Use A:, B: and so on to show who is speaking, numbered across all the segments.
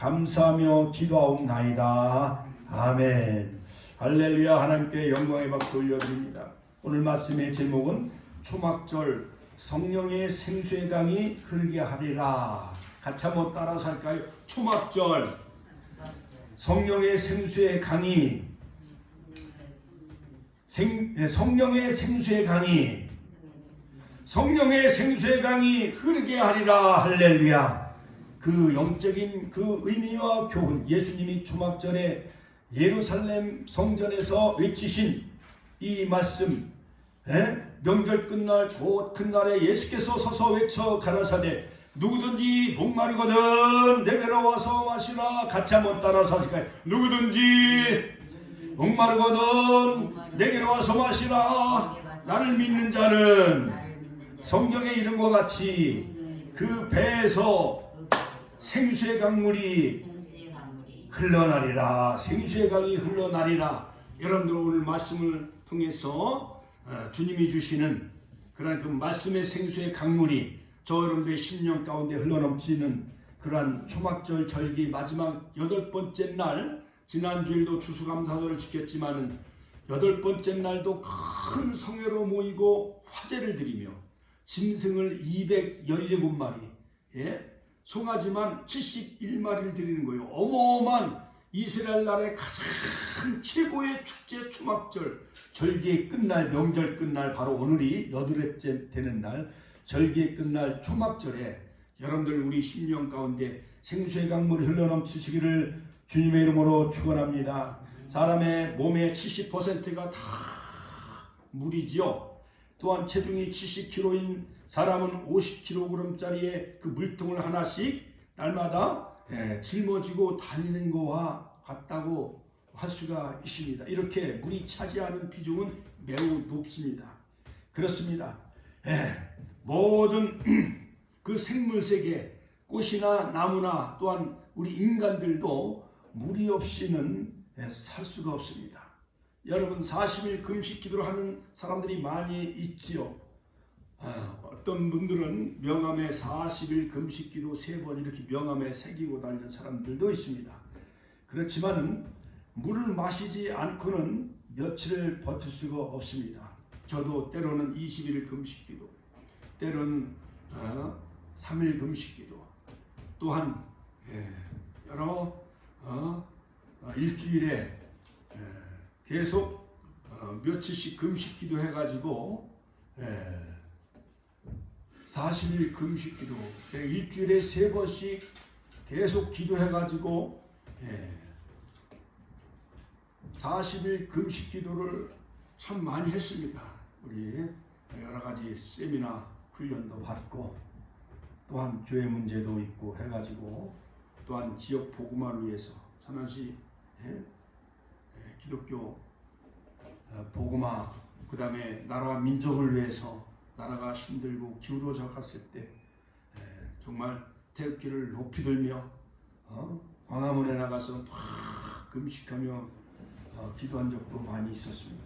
A: 감사하며 기도하옵나이다. 아멘. 할렐루야. 하나님께 영광의 박수 올려드립니다. 오늘 말씀의 제목은 초막절 성령의 생수의 강이 흐르게 하리라. 같이 한번 따라서 할까요? 초막절 성령의 생수의 강이 성령의 생수의 강이 흐르게 하리라. 할렐루야. 그 영적인 그 의미와 교훈, 예수님이 초막절에 예루살렘 성전에서 외치신 이 말씀, 명절 끝날 곧 그날에 예수께서 서서 외쳐 가라사대 누구든지 목마르거든 내게로 와서 마시라. 같이 한번 따라서 하실까요? 누구든지 목마르거든 내게로 와서 마시라. 나를 믿는 자는 성경의 이름과 같이 그 배에서 생수의 강물이 흘러나리라. 생수의 강이 흘러나리라. 여러분들 오늘 말씀을 통해서 주님이 주시는 그러한 그 말씀의 생수의 강물이 저 여러분들의 심령 가운데 흘러넘치는 그러한 초막절 절기 마지막 8번째 날, 지난주일도 추수감사절을 지켰지만은 8번째 날도 큰 성회로 모이고 화제를 드리며 짐승을 217마리, 송아지만 71마리를 드리는 거예요. 어마어마한 이스라엘 나라의 가장 최고의 축제 초막절 절기의 끝날, 명절 끝날, 바로 오늘이 8회째 되는 날 절기의 끝날 초막절에 여러분들 우리 심령 가운데 생수의 강물이 흘러넘치시기를 주님의 이름으로 축원합니다. 사람의 몸의 70%가 다 물이지요. 또한 체중이 70kg인 사람은 50kg짜리의 그 물통을 하나씩 날마다 짊어지고 다니는 것과 같다고 할 수가 있습니다. 이렇게 물이 차지하는 비중은 매우 높습니다. 그렇습니다. 모든 그 생물세계, 꽃이나 나무나 또한 우리 인간들도 물이 없이는 살 수가 없습니다. 여러분 40일 금식 기도를 하는 사람들이 많이 있지요. 어떤 분들은 명함에 40일 금식 기도 3번 이렇게 명함에 새기고 다니는 사람들도 있습니다. 그렇지만 물을 마시지 않고는 며칠을 버틸 수가 없습니다. 저도 때로는 20일 금식 기도, 때로는 3일 금식 기도, 또한 여러 일주일에 계속 며칠씩 금식 기도 해가지고 40일 금식 기도, 일주일에 3번씩 계속 기도해가지고 40일 금식 기도를 참 많이 했습니다. 우리 여러 가지 세미나 훈련도 받고 또한 교회 문제도 있고 해가지고 또한 지역 복음화를 위해서 천안시 기독교 복음화, 그 다음에 나라와 민족을 위해서 나라가 힘들고 기울어져 갔을 때 정말 태극기를 높이 들며 광화문에 나가서 막 금식하며 기도한 적도 많이 있었습니다.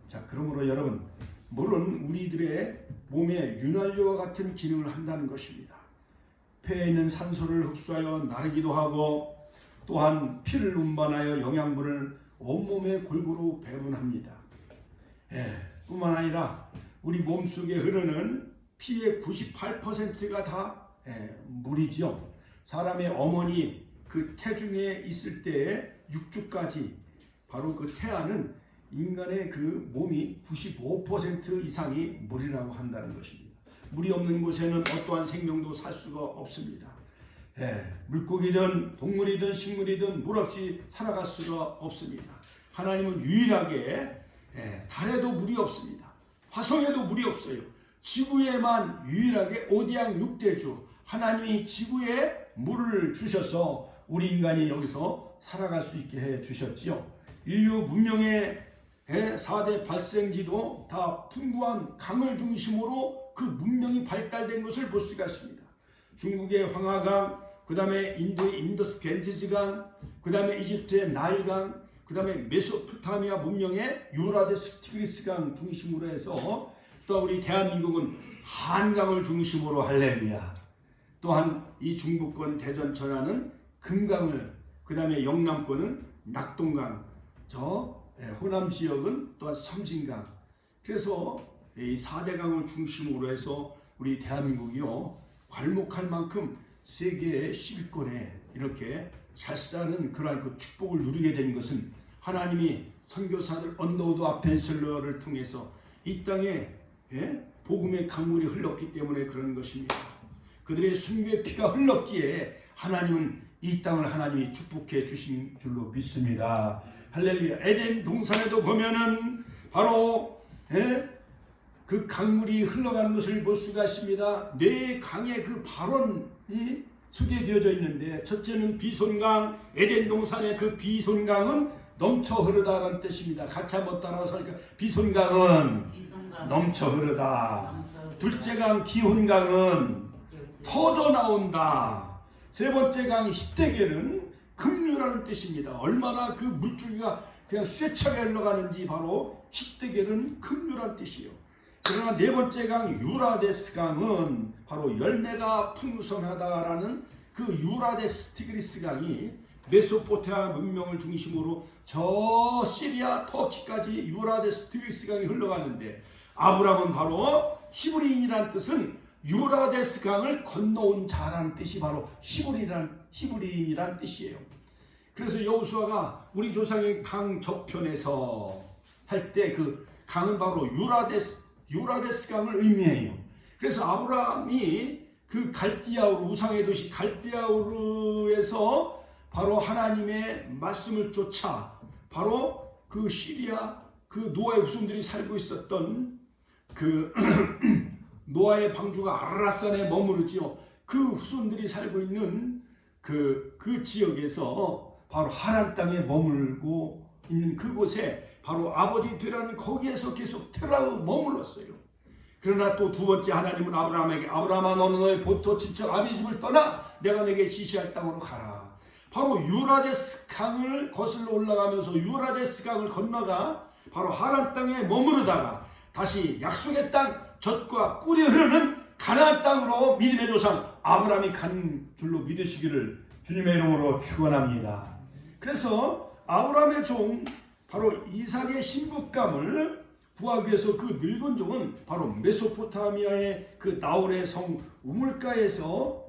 A: 자, 그러므로 여러분, 물은 우리들의 몸에 윤활유와 같은 기능을 한다는 것입니다. 폐에 있는 산소를 흡수하여 나르기도 하고 또한 피를 운반하여 영양분을 온몸에 골고루 배분합니다. 뿐만 아니라 우리 몸속에 흐르는 피의 98%가 다 물이지요. 사람의 어머니 그 태중에 있을 때의 6주까지 바로 그 태아는 인간의 그 몸이 95% 이상이 물이라고 한다는 것입니다. 물이 없는 곳에는 어떠한 생명도 살 수가 없습니다. 물고기든 동물이든 식물이든 물 없이 살아갈 수가 없습니다. 하나님은 유일하게 달에도 물이 없습니다. 화성에도 물이 없어요. 지구에만 유일하게 오디양 6대주 하나님이 지구에 물을 주셔서 우리 인간이 여기서 살아갈 수 있게 해 주셨지요. 인류 문명의 4대 발생지도 다 풍부한 강을 중심으로 그 문명이 발달된 것을 볼 수가 있습니다. 중국의 황하강, 그 다음에 인도의 인더스 겐지즈강, 그 다음에 이집트의 나일강, 그 다음에 메소포타미아 문명의 유라데스 티그리스강 중심으로 해서 또 우리 대한민국은 한강을 중심으로 할렐루야. 또한 이 중부권 대전 천안은 금강을, 그 다음에 영남권은 낙동강, 호남 지역은 또한 섬진강. 그래서 이 4대강을 중심으로 해서 우리 대한민국이요 괄목할 만큼 세계 10위권에 이렇게 잘 사는 그러한 그 축복을 누리게 된 것은 하나님이 선교사들 언더우드 아펜셀러를 통해서 이 땅에 복음의 강물이 흘렀기 때문에 그런 것입니다. 그들의 순교의 피가 흘렀기에 하나님은 이 땅을 하나님이 축복해 주신 줄로 믿습니다. 할렐루야. 에덴 동산에도 보면은 바로 그 강물이 흘러가는 것을 볼 수가 있습니다. 네 강의 그 발원이 소개되어져 있는데, 첫째는 비손강, 에덴 동산의 그 비손강은 넘쳐 흐르다라는 뜻입니다. 같이 한번 따라서 하니까 비손강은 넘쳐 흐르다. 둘째 강 기혼강은 터져 나온다. 세 번째 강 히데겔은 급류라는 뜻입니다. 얼마나 그 물줄기가 그냥 쇠차게 흘러가는지 바로 히데겔은 급류라는 뜻이에요. 그러나 네 번째 강 유라데스 강은 바로 열매가 풍성하다라는 그 유라데스 티그리스 강이 메소포타미아 문명을 중심으로 저 시리아 터키까지 유라데스 티그리스 강이 흘러가는데, 아브라함은 바로 히브리인이라는 뜻은 유라데스 강을 건너온 자라는 뜻이 바로 히브리인이란 뜻이에요. 그래서 여호수아가 우리 조상의 강 저편에서 할 때 그 강은 바로 유라데스 강을 의미해요. 그래서 아브라함이 그 갈디아우르, 우상의 도시 갈디아우르에서 바로 하나님의 말씀을 쫓아 바로 그 시리아 그 노아의 후손들이 살고 있었던 그 노아의 방주가 아라산에 머무르지요. 그 후손들이 살고 있는 그 지역에서 바로 하란 땅에 머물고 있는 그곳에 바로 아버지 되라는 거기에서 계속 머물렀어요. 그러나 또 두 번째 하나님은 아브라함에게 아브라함아 너는 너의 본토 친척 아비 집을 떠나 내가 내게 지시할 땅으로 가라. 바로 유라데스 강을 거슬러 올라가면서 유라데스 강을 건너가 바로 하란 땅에 머무르다가 다시 약속의 땅 젖과 꿀이 흐르는 가나안 땅으로 믿음의 조상 아브라함이 간 줄로 믿으시기를 주님의 이름으로 축원합니다. 그래서 아브라함의 종 바로 이삭의 신부감을 구하기 위해서 그 늙은 종은 바로 메소포타미아의 그 나홀의 성 우물가에서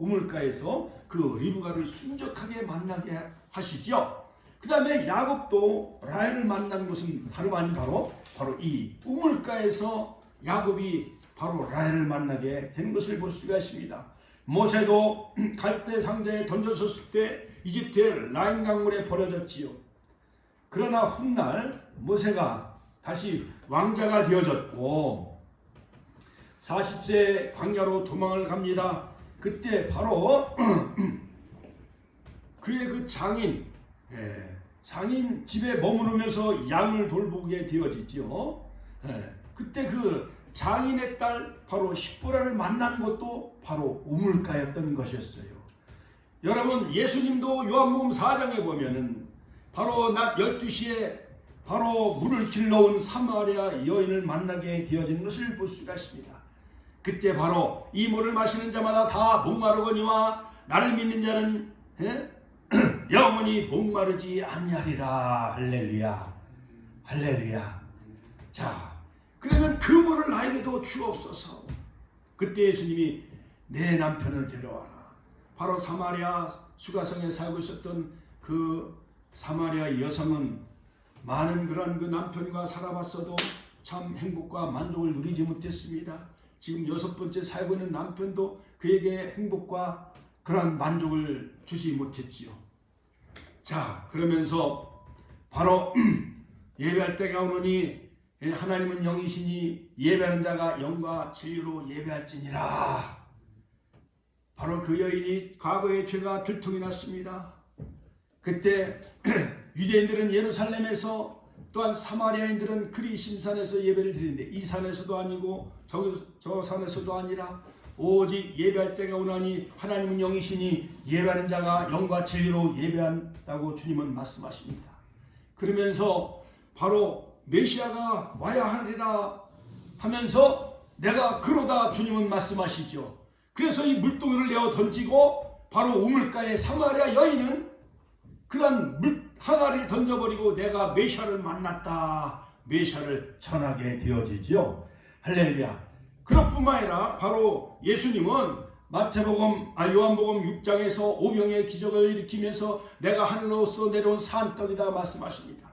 A: 그 리브가를 순적하게 만나게 하시죠. 그 다음에 야곱도 라헬을 만난 것은 다름 아닌 바로 이 우물가에서 야곱이 바로 라헬을 만나게 된 것을 볼 수가 있습니다. 모세도 갈대 상자에 던져졌을 때 이집트의 라인 강물에 버려졌지요. 그러나 훗날 모세가 다시 왕자가 되어졌고 40세 광야로 도망을 갑니다. 그때 바로 그의 그 장인 집에 머무르면서 양을 돌보게 되어지죠. 그때 그 장인의 딸 바로 십보라를 만난 것도 바로 우물가였던 것이었어요. 여러분, 예수님도 요한복음 4장에 보면은 바로 낮 12시에 바로 물을 길러온 사마리아 여인을 만나게 되어진 것을 볼 수가 있습니다. 그때 바로 이 물을 마시는 자마다 다 목마르거니와 나를 믿는 자는 영원히 목마르지 아니하리라. 할렐루야, 할렐루야. 자, 그러면 그 물을 나에게도 주옵소서. 그때 예수님이 내 남편을 데려와라. 바로 사마리아 수가성에 살고 있었던 그 사마리아 여성은 많은 그런 그 남편과 살아봤어도 참 행복과 만족을 누리지 못했습니다. 지금 6번째 살고 있는 남편도 그에게 행복과 그런 만족을 주지 못했지요. 자, 그러면서 바로 예배할 때가 오노니 하나님은 영이시니 예배하는 자가 영과 진리로 예배할지니라. 바로 그 여인이 과거의 죄가 들통이 났습니다. 그때 유대인들은 예루살렘에서 또한 사마리아인들은 그리심산에서 예배를 드리는데 이 산에서도 아니고 저 산에서도 아니라 오직 예배할 때가 오나니 하나님은 영이시니 예배하는 자가 영과 진리로 예배한다고 주님은 말씀하십니다. 그러면서 바로 메시아가 와야 하리라 하면서 내가 그러다 주님은 말씀하시죠. 그래서 이 물동이를 내어 던지고 바로 우물가의 사마리아 여인은 그런 물 항아리를 던져버리고 내가 메시아를 만났다, 메시아를 전하게 되어지지요. 할렐루야. 그것뿐만 아니라 바로 예수님은 요한복음 6장에서 오병의 기적을 일으키면서 내가 하늘로서 내려온 산떡이다 말씀하십니다.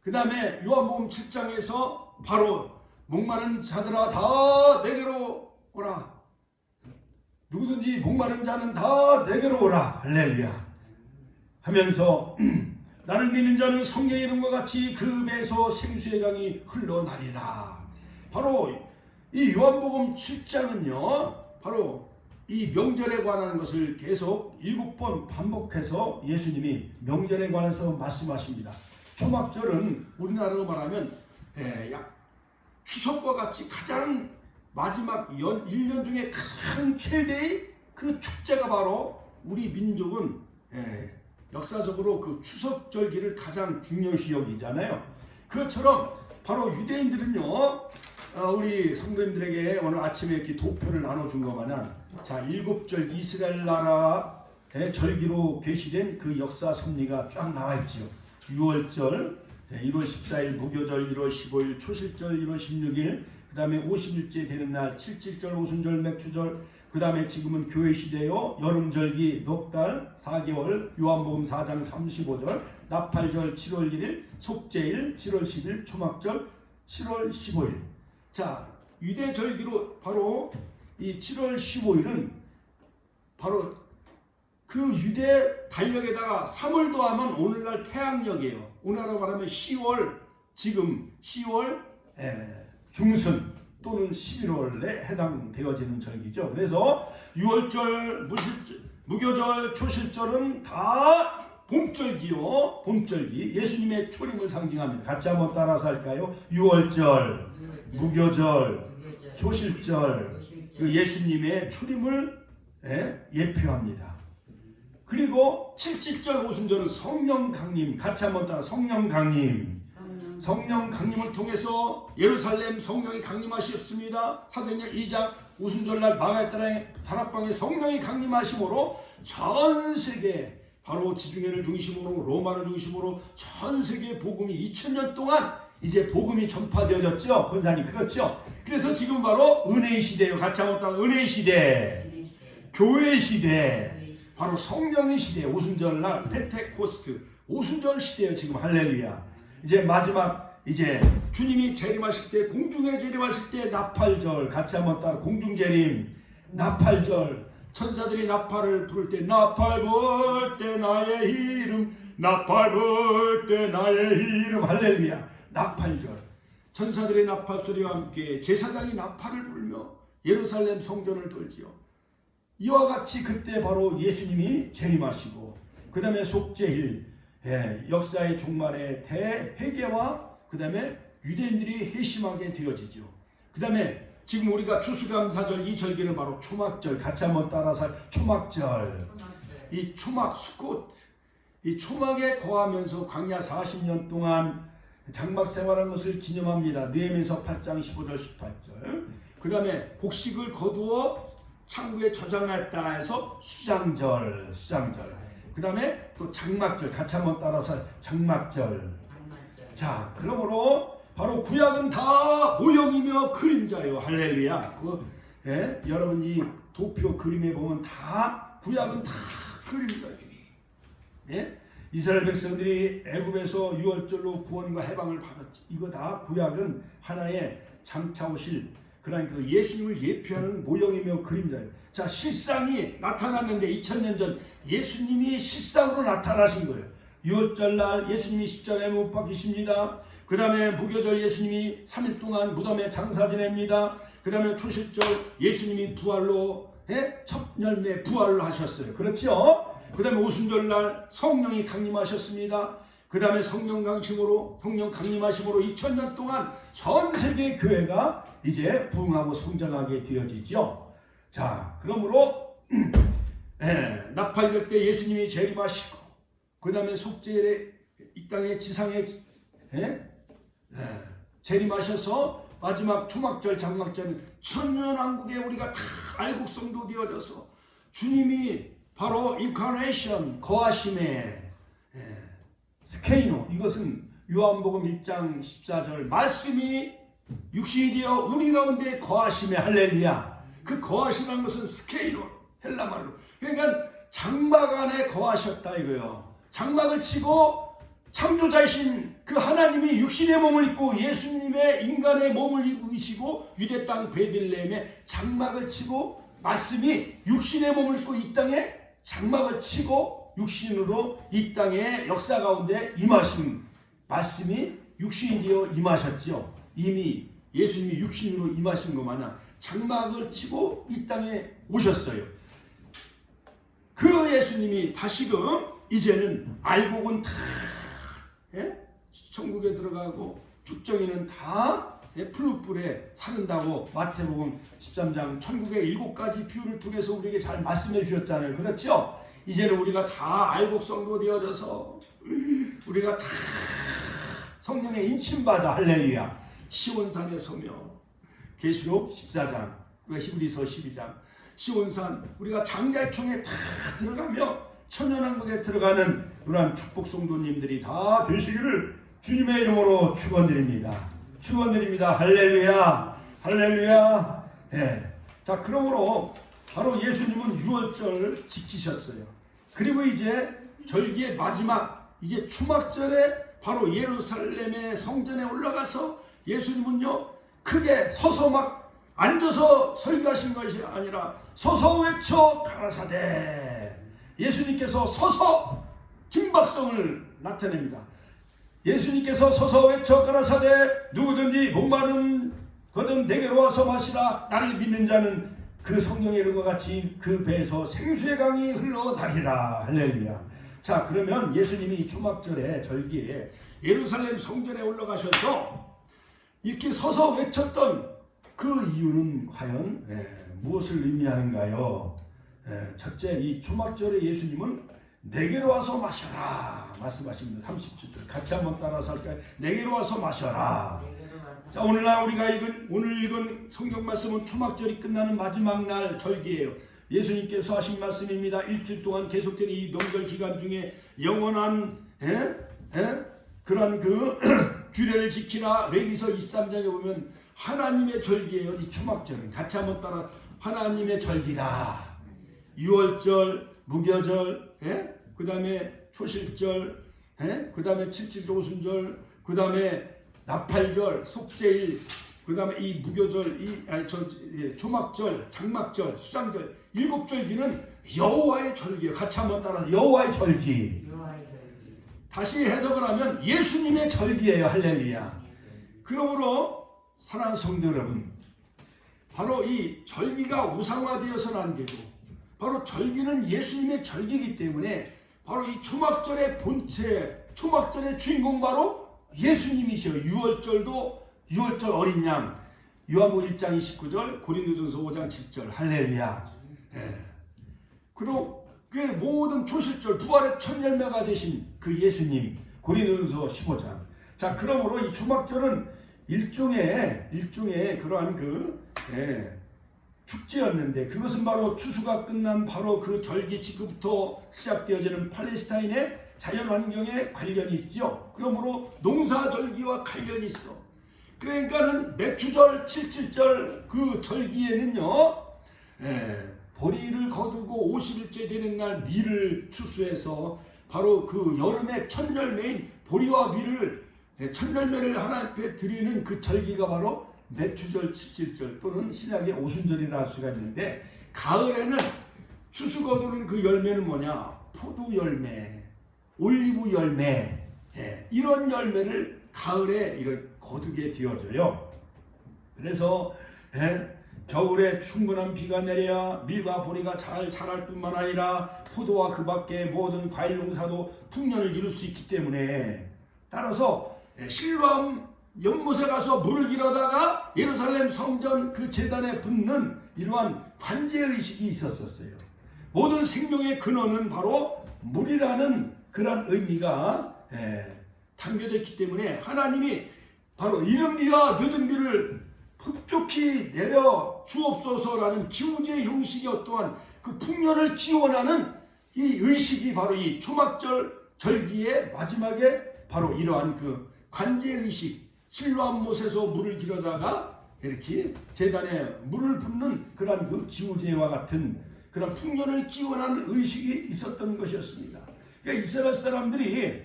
A: 그 다음에 요한복음 7장에서 바로 목마른 자들아 다 내게로 오라. 누구든지 목마른 자는 다 내게로 오라. 할렐루야. 하면서 나를 믿는 자는 성령의 이름과 같이 그 배에서 생수의 강이 흘러나리라. 바로 이 요한복음 7장은요. 바로 이 명절에 관한 것을 계속 7번 반복해서 예수님이 명절에 관해서 말씀하십니다. 초막절은 우리나라로 말하면 추석과 같이 가장 마지막 1년 중에 가장 최대의 그 축제가 바로 우리 민족은 역사적으로 그 추석절기를 가장 중요시 여기잖아요. 그것처럼 바로 유대인들은요, 우리 성도님들에게 오늘 아침에 이렇게 도표를 나눠준 것 마냥, 자, 7절 이스라엘 나라의 절기로 계시된 그 역사 섭리가 쫙 나와 있지요. 6월절, 1월 14일 무교절, 1월 15일 초실절, 1월 16일, 그 다음에 50일째 되는 날 7.7절, 오순절, 맥주절, 그 다음에 지금은 교회 시대요. 여름절기 넉달 4개월, 요한복음 4장 35절, 나팔절 7월 1일, 속죄일 7월 10일, 초막절 7월 15일. 자, 유대절기로 바로 이 7월 15일은 바로 그 유대 달력에다가 3월 더하면 오늘날 태양력이에요. 오늘날로 말하면 10월, 지금 10월 중순 또는 11월에 해당되어지는 절기죠. 그래서 6월절, 무교절, 초실절은 다 봄절기요. 봄절기. 예수님의 초림을 상징합니다. 같이 한번 따라서 할까요? 6월절, 무교절, 초실절. 그 예수님의 초림을 예표합니다. 그리고 7.7절 오순절은 성령 강림. 같이 한번 따라 성령 강림. 성령 강림을 통해서 예루살렘 성령이 강림하셨습니다. 사도행전 2장 오순절날 마가의 다락방에 성령이 강림하심으로 전 세계 바로 지중해를 중심으로 로마를 중심으로 전 세계 복음이 2000년 동안 이제 복음이 전파되어졌죠. 권사님 그렇죠. 그래서 지금 바로 은혜의 시대예요. 같이 한번 따라 은혜의 시대, 교회의 시대, 바로 성령의 시대. 오순절날 펜테코스트 오순절 시대예요. 지금 할렐루야. 이제 마지막 이제 주님이 재림하실 때 공중에 재림하실 때 나팔절. 같이 한번 따라 공중재림 나팔절. 천사들이 나팔을 부를 때 나팔 불 때 나의 이름 나팔 불 때 나의 이름 할렐루야. 나팔절. 천사들의 나팔 소리와 함께 제사장이 나팔을 불며 예루살렘 성전을 돌지요. 이와 같이 그때 바로 예수님이 재림하시고 그 다음에 속죄일 역사의 종말의 대회개와 그 다음에 유대인들이 회심하게 되어지죠. 그 다음에 지금 우리가 추수감사절 이 절기는 바로 초막절. 같이 한번 따라서 초막절. 이 초막 수꽃, 이 초막에 거하면서 광야 40년 동안 장막 생활한 것을 기념합니다. 느헤미야서 8장 15절 18절. 그 다음에 곡식을 거두어 창고에 저장했다 해서 수장절. 그 다음에 또 장막절. 같이 한번 따라서 장막절. 자, 그러므로 바로 구약은 다 모형이며 그림자예요. 할렐루야. 여러분 이 도표 그림에 보면 다 구약은 다 그림자예요. 이스라엘 백성들이 애굽에서 6월절로 구원과 해방을 받았지. 이거 다 구약은 하나의 장차 오실 그러니까 예수님을 예표하는 모형이며 그림자예요. 자, 실상이 나타났는데 2000년 전 예수님이 실상으로 나타나신 거예요. 6월절 날 예수님이 십자가에 못 박히십니다. 그 다음에 무교절 예수님이 3일 동안 무덤에 장사 지냅니다. 그 다음에 초실절 예수님이 부활로 첫 열매 부활로 하셨어요. 그렇죠? 그 다음에 오순절날 성령이 강림하셨습니다. 그 다음에 성령 강림하심으로 2000년 동안 전 세계 교회가 이제 부흥하고 성장하게 되어지죠. 자, 그러므로 나팔절 때 예수님이 재림하시고 그 다음에 속죄일에 이 땅의 지상에 재림하셔서 마지막 초막절 장막절은 천년왕국에 우리가 다 알곡성도 되어져서 주님이 바로 인카네이션, 거하심의 스케이노, 이것은 요한복음 1장 14절 말씀이 육신이 되어 우리 가운데 거하심의 할렐루야. 그 거하심이라는 것은 스케이노, 헬라말로. 그러니까 장막 안에 거하셨다 이거요. 장막을 치고 창조자이신 그 하나님이 육신의 몸을 입고 예수님의 인간의 몸을 입으시고 유대 땅 베들레헴에 장막을 치고 말씀이 육신의 몸을 입고 이 땅에 장막을 치고 육신으로 이 땅의 역사 가운데 임하신 말씀이 육신이 되어 임하셨지요. 이미 예수님이 육신으로 임하신 것 마냥 장막을 치고 이 땅에 오셨어요. 그 예수님이 다시금 이제는 알곡은 다 천국에 들어가고 쭉정이는 다 풀무불에 사는다고 마태복음 13장 천국의 7가지 비유를 통해서 우리에게 잘 말씀해 주셨잖아요. 그렇죠? 이제는 우리가 다 알곡 성도 되어져서 우리가 다 성령의 인침받아 할렐루야 시온산에 서며 계시록 14장 히브리서 12장 시온산 우리가 장자총에 다 들어가며 천년왕국에 들어가는 그러한 축복 성도님들이 다 되시기를 주님의 이름으로 축원드립니다. 축원드립니다. 할렐루야, 할렐루야. 네. 자, 그러므로 바로 예수님은 유월절을 지키셨어요. 그리고 이제 절기의 마지막 이제 초막절에 바로 예루살렘의 성전에 올라가서 예수님은요 크게 서서 막 앉아서 설교하신 것이 아니라 서서 외쳐 가라사대. 예수님께서 서서 김박성을 나타냅니다. 예수님께서 서서 외쳐 가라사대 누구든지 목마른 거든 내게로 와서 마시라. 나를 믿는 자는 그 성령의 이름과 같이 그 배에서 생수의 강이 흘러나리라. 할렐루야. 자, 그러면 예수님이 초막절에 절기에 예루살렘 성전에 올라가셔서 이렇게 서서 외쳤던 그 이유는 과연 무엇을 의미하는가요? 첫째, 이 초막절에 예수님은 내게로 와서 마셔라 말씀하십니다. 37절 같이 한번 따라서 할까요? 내게로 와서 마셔라. 자, 오늘 읽은 성경 말씀은 초막절이 끝나는 마지막 날 절기예요. 예수님께서 하신 말씀입니다. 일주일 동안 계속되는 이 명절 기간 중에 영원한 그런 그 규례를 지키라. 레위기서 23장에 보면 하나님의 절기예요. 이 초막절은 같이 한번 따라 하나님의 절기다. 유월절, 무교절, 그 다음에 초실절, 그 다음에 칠칠 오순절, 그 다음에 나팔절, 속죄일, 그 다음에 이 무교절, 초막절, 장막절, 수장절, 7절기는 여호와의 절기예요. 같이 한번 따라 여호와의 절기. 다시 해석을 하면 예수님의 절기예요. 할렐루야. 그러므로 사랑하는 성도 여러분, 바로 이 절기가 우상화되어서는 안 되고 바로 절기는 예수님의 절기이기 때문에 바로 이 초막절의 본체, 초막절의 주인공 바로 예수님이시여. 유월절도 유월절 어린 양, 요한복음 1장 29절, 고린도전서 5장 7절. 할렐루야. 그리고 그 모든 초실절, 부활의 첫 열매가 되신 그 예수님, 고린도전서 15장. 자, 그러므로 이 초막절은 일종의 그러한 축제였는데 그것은 바로 추수가 끝난 바로 그 절기 직후부터 시작되어지는 팔레스타인의 자연환경에 관련이 있죠. 그러므로 농사절기와 관련이 있어. 그러니까는 매추절, 칠칠절 그 절기에는요, 보리를 거두고 50일째 되는 날 밀을 추수해서 바로 그 여름의 첫 열매인 보리와 밀을 첫 열매를 하나님 앞에 드리는 그 절기가 바로 매추절, 칠칠절 또는 신약의 오순절이라 할 수가 있는데, 가을에는 추수 거두는 그 열매는 뭐냐? 포도 열매, 올리브 열매, 이런 열매를 가을에 이렇게 거두게 되어져요. 그래서 겨울에 충분한 비가 내려야 밀과 보리가 잘 자랄 뿐만 아니라 포도와 그 밖의 모든 과일 농사도 풍년을 이룰 수 있기 때문에, 따라서 실로암 연못에 가서 물을 길어다가 예루살렘 성전 그 제단에 붓는 이러한 관제의식이 있었어요. 모든 생명의 근원은 바로 물이라는 그런 의미가 담겨져 있기 때문에 하나님이 바로 이른 비와 늦은 비를 흡족히 내려 주옵소서라는 기우제 형식의 어떠한 그 풍년을 기원하는 이 의식이 바로 이 초막절 절기의 마지막에 바로 이러한 그 관제의식, 실로암 못에서 물을 기르다가 이렇게 제단에 물을 붓는 그런 그 기우제와 같은 그런 풍년을 기원하는 의식이 있었던 것이었습니다. 그러니까 이스라엘 사람들이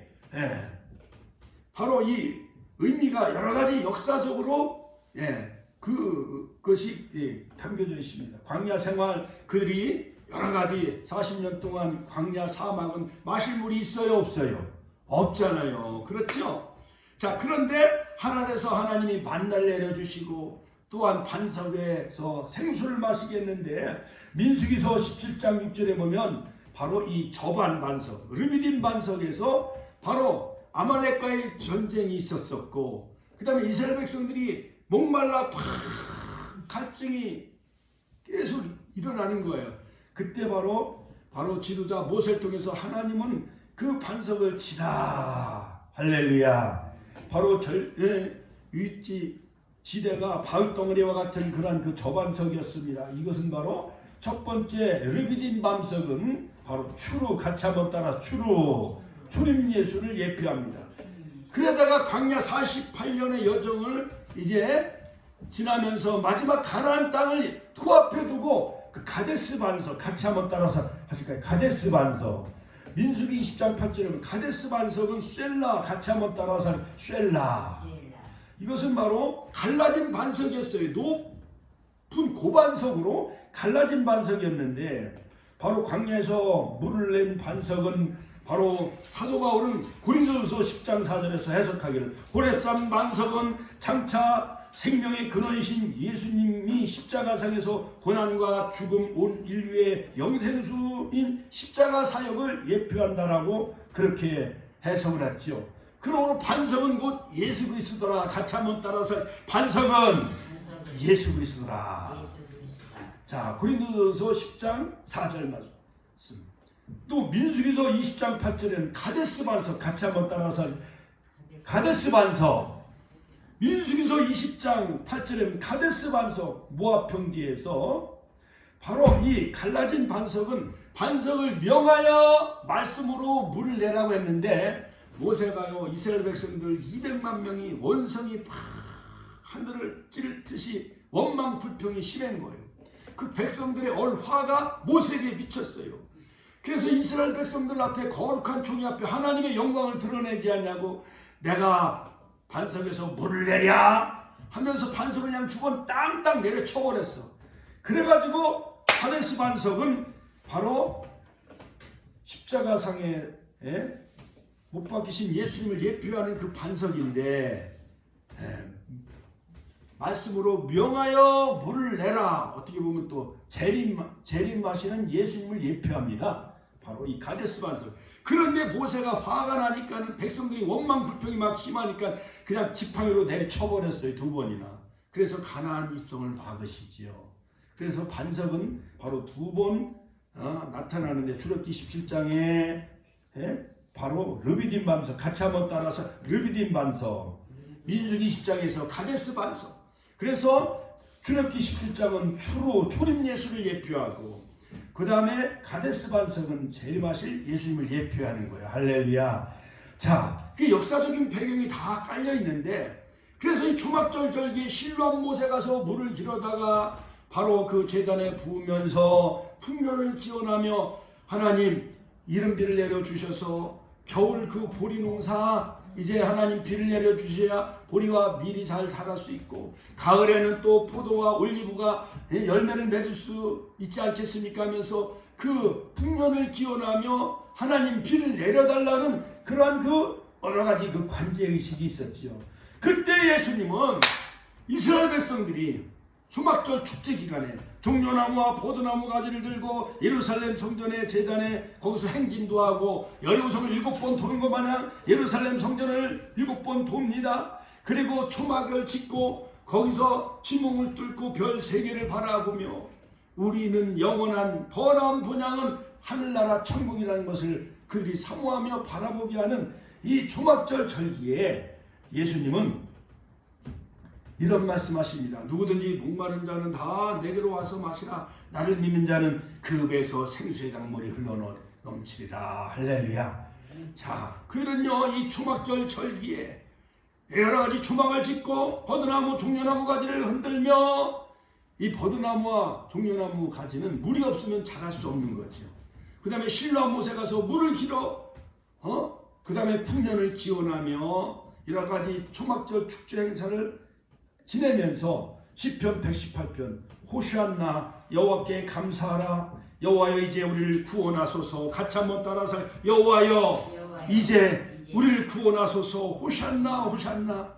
A: 바로 이 의미가 여러 가지 역사적으로 그것이 담겨져 있습니다. 광야 생활 그들이 여러 가지 40년 동안 광야 사막은 마실 물이 있어요, 없어요? 없잖아요. 그렇죠? 자, 그런데 하늘에서 하나님이 만나를 내려주시고 또한 반석에서 생수를 마시게 했는데 민수기서 17장 6절에 보면 바로 이 저반 반석, 르비딤 반석에서 바로 아말렉과의 전쟁이 있었었고 그 다음에 이스라엘 백성들이 목말라 갈증이 계속 일어나는 거예요. 그때 바로 지도자 모세를 통해서 하나님은 그 반석을 치라, 할렐루야, 바로 지대가 바위덩어리와 같은 그런 그 저반석이었습니다. 이것은 바로 첫 번째 르비딤 반석은 바로 추루, 같이 한번 따라 초림 예수를 예표합니다. 그러다가 광야 48년의 여정을 이제 지나면서 마지막 가나안 땅을 코앞에 두고 그 가데스 반석, 같이 한번 따라서 하실까요? 가데스 반석. 민수기 20장 8절에 보면 가데스 반석은 셀라, 같이 한번 따라서 셀라. 이것은 바로 갈라진 반석이었어요. 높은 고반석으로 갈라진 반석이었는데 바로 광야에서 물을 낸 반석은 바로 사도 바울은 고린도전서 10장 4절에서 해석하기를 호렙산 반석은 장차 생명의 근원이신 예수님이 십자가상에서 고난과 죽음 온 인류의 영생수인 십자가 사역을 예표한다라고 그렇게 해석을 했죠. 그러므로 반석은 곧 예수 그리스도라. 같이 한번 따라서 반석은 예수 그리스도라. 자, 고린도전서 10장 4절 말씀. 또 민수기서 20장 8절에는 가데스 반석, 같이 한번 따라서 가데스 반석. 민수기서 20장 8절에는 가데스 반석, 모압 평지에서 바로 이 갈라진 반석은 반석을 명하여 말씀으로 물을 내라고 했는데 모세가요 이스라엘 백성들 200만 명이 원성이 팍 하늘을 찌르듯이 원망 불평이 심한 거예요. 그 백성들의 얼화가 모세에게 미쳤어요. 그래서 이스라엘 백성들 앞에 거룩한 종이 앞에 하나님의 영광을 드러내지 않냐고 내가 반석에서 물을 내랴 하면서 반석을 그냥 두 번 땅땅 내려 쳐버렸어. 그래가지고 가데스 반석은 바로 십자가상에 못 박히신 예수님을 예표하는 그 반석인데 말씀으로 명하여 물을 내라. 어떻게 보면 또 재림하시는 예수님을 예표합니다. 바로 이 가데스 반석. 그런데 모세가 화가 나니까 백성들이 원망 불평이 막 심하니까 그냥 지팡이로 내려쳐버렸어요. 두 번이나. 그래서 가나안 입성을 막으시지요. 그래서 반석은 바로 두 번 나타나는데 출애굽기 17장에 바로 르비딤 반석, 같이 한번 따라서 르비딤 반석. 민수기 20장에서 가데스 반석. 그래서 출애굽기 17장은 초림 예수를 예표하고 그 다음에 가데스 반석은 재림하실 예수님을 예표하는 거예요. 할렐루야. 자, 그 역사적인 배경이 다 깔려 있는데 그래서 이 초막절 절기에 실로암 못에 가서 물을 길어다가 바로 그 제단에 부으면서 풍년을 기원하며 하나님 이른비를 내려주셔서 겨울 그 보리 농사 이제 하나님 비를 내려주셔야 보리와 밀이 잘 자랄 수 있고 가을에는 또 포도와 올리브가 열매를 맺을 수 있지 않겠습니까 하면서 그 풍년을 기원하며 하나님 비를 내려달라는 그러한 그 여러 가지 그 관제의식이 있었지요. 그때 예수님은 이스라엘 백성들이 초막절 축제 기간에 종려나무와 포도나무 가지를 들고 예루살렘 성전의 제단에 거기서 행진도 하고 여리고성을 7번 도는 것 마냥 예루살렘 성전을 7번 돕니다. 그리고 초막을 짓고 거기서 지붕을 뚫고 별 3개를 바라보며 우리는 영원한 더 나은 본향은 하늘나라 천국이라는 것을 그들이 사모하며 바라보게 하는 이 초막절 절기에 예수님은 이런 말씀하십니다. 누구든지 목마른 자는 다 내게로 와서 마시라. 나를 믿는 자는 그 배에서 생수의 강물이 넘치리라. 할렐루야. 자, 그런요 이 초막절 절기에 여러 가지 초막을 짓고 버드나무 종려나무 가지를 흔들며, 이 버드나무와 종려나무 가지는 물이 없으면 자랄 수 없는 거죠. 그 다음에 실로암 못에 가서 물을 길어 그 다음에 풍년을 기원하며 여러 가지 초막절 축제 행사를 지내면서 시편 118편 호시안나 여호와께 감사하라. 여호와여 이제 우리를 구원하소서. 같이 한번 따라서 여호와여 이제 우리를 구원하소서. 호시안나 호시안나.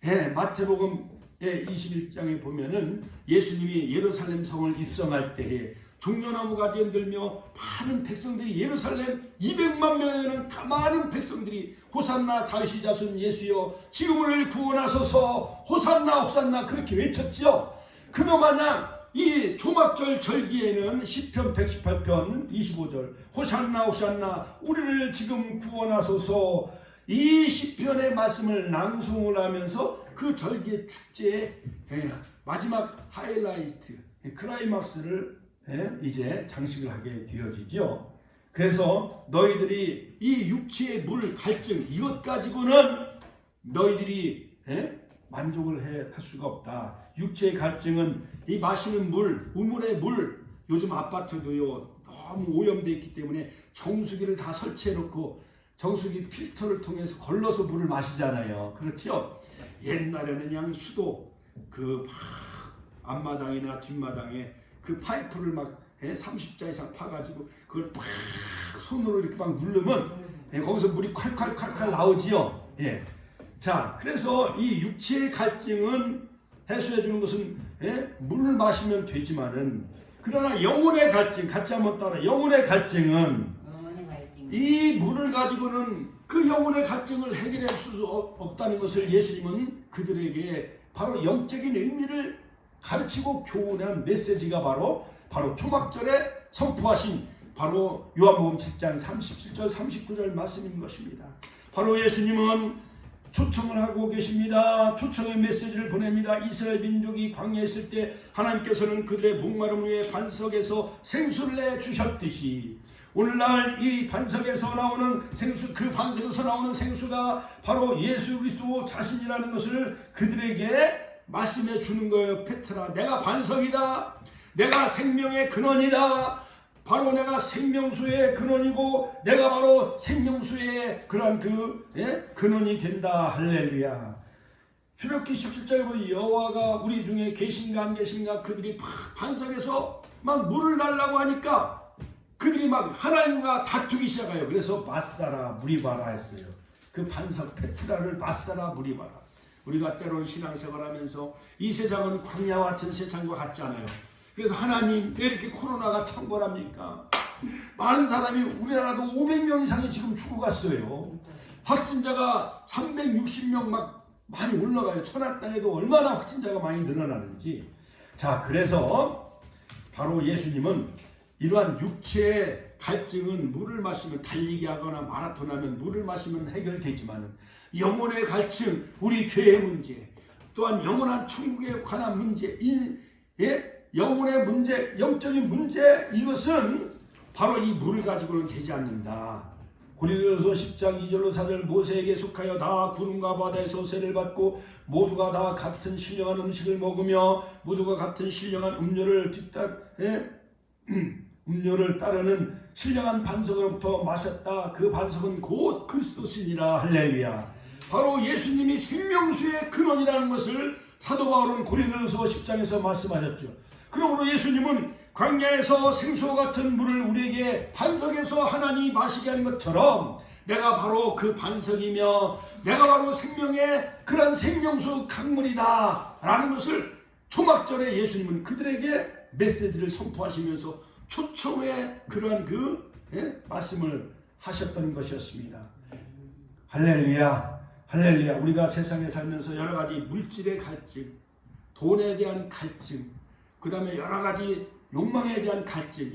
A: 예, 마태복음 21장에 보면은 예수님이 예루살렘 성을 입성할 때에 종려나무 가지 흔들며 많은 백성들이 예루살렘 200만 명에 되는 많은 백성들이 호산나 다윗의 자손 예수여 지금 우리를 구원하소서 호산나 호산나 그렇게 외쳤지요. 그거 마냥 이 초막절 절기에는 시편 118편 25절 호산나 호산나 우리를 지금 구원하소서, 이 시편의 말씀을 낭송을 하면서 그 절기의 축제의 마지막 하이라이트 클라이막스를 이제 장식을 하게 되어지죠. 그래서 너희들이 이 육체의 물 갈증 이것 가지고는 너희들이 만족을 할 수가 없다. 육체의 갈증은 이 마시는 물, 우물의 물, 요즘 아파트도요 너무 오염되어 있기 때문에 정수기를 다 설치해 놓고 정수기 필터를 통해서 걸러서 물을 마시잖아요. 그렇죠? 옛날에는 그냥 수도 그 앞마당이나 뒷마당에 그 파이프를 막 30자 이상 파가지고 그걸 팍 손으로 이렇게 막 누르면 거기서 물이 콸콸콸콸 나오지요. 예. 자, 그래서 이 육체의 갈증은 해소해 주는 것은 물을 마시면 되지만은, 그러나 영혼의 갈증, 같이 한번 따라. 영혼의 갈증은 이 물을 가지고는 그 영혼의 갈증을 해결할 수 없다는 것을 예수님은 그들에게 바로 영적인 의미를 가르치고 교훈한 메시지가 바로 초막절에 선포하신 바로 요한복음 7장 37절 39절 말씀인 것입니다. 바로 예수님은 초청을 하고 계십니다. 초청의 메시지를 보냅니다. 이스라엘 민족이 광야에 있을 때 하나님께서는 그들의 목마름 위에 반석에서 생수를 내주셨듯이 오늘날 이 반석에서 나오는 생수, 그 반석에서 나오는 생수가 바로 예수 그리스도 자신이라는 것을 그들에게 말씀해 주는 거예요. 페트라, 내가 반석이다. 내가 생명의 근원이다. 바로 내가 생명수의 근원이고 내가 바로 생명수의 그러한 근원이 된다. 할렐루야. 출애굽기 17장에 보면 여호와가 우리 중에 계신가 안 계신가, 그들이 반석에서 막 물을 달라고 하니까 그들이 막 하나님과 다투기 시작해요. 그래서 맞사라 무리바라 했어요. 그 반석 페트라를 맞사라 무리바라. 우리가 때로는 신앙생활 하면서 이 세상은 광야와 같은 세상과 같지 않아요. 그래서 하나님 왜 이렇게 코로나가 창궐합니까? 많은 사람이, 우리나라도 500명 이상이 지금 죽어갔어요. 확진자가 360명 막 많이 올라가요. 천안 땅에도 얼마나 확진자가 많이 늘어나는지. 자, 그래서 바로 예수님은 이러한 육체의 갈증은 물을 마시면, 달리기 하거나 마라톤 하면 물을 마시면 해결되지만 영혼의 갈증, 우리 죄의 문제, 또한 영원한 천국에 관한 문제, 영혼의 문제, 영적인 문제, 이것은 바로 이 물을 가지고는 되지 않는다. 고린도전서 10장 2절로 4절 모세에게 속하여 다 구름과 바다에서 세를 받고 모두가 다 같은 신령한 음식을 먹으며 모두가 같은 신령한 음료를 따르는 신령한 반석으로부터 마셨다. 그 반석은 곧 그리스도시니라. 할렐루야. 바로 예수님이 생명수의 근원이라는 것을 사도 바울은 고린도전서 10장에서 말씀하셨죠. 그러므로 예수님은 광야에서 생수와 같은 물을 우리에게 반석에서 하나님이 마시게 한 것처럼 내가 바로 그 반석이며 내가 바로 생명의 그런 생명수 강물이다 라는 것을 초막절에 예수님은 그들에게 메시지를 선포하시면서 초청의 그러한 말씀을 하셨던 것이었습니다. 할렐루야. 할렐루야. 우리가 세상에 살면서 여러 가지 물질의 갈증, 돈에 대한 갈증, 그 다음에 여러 가지 욕망에 대한 갈증,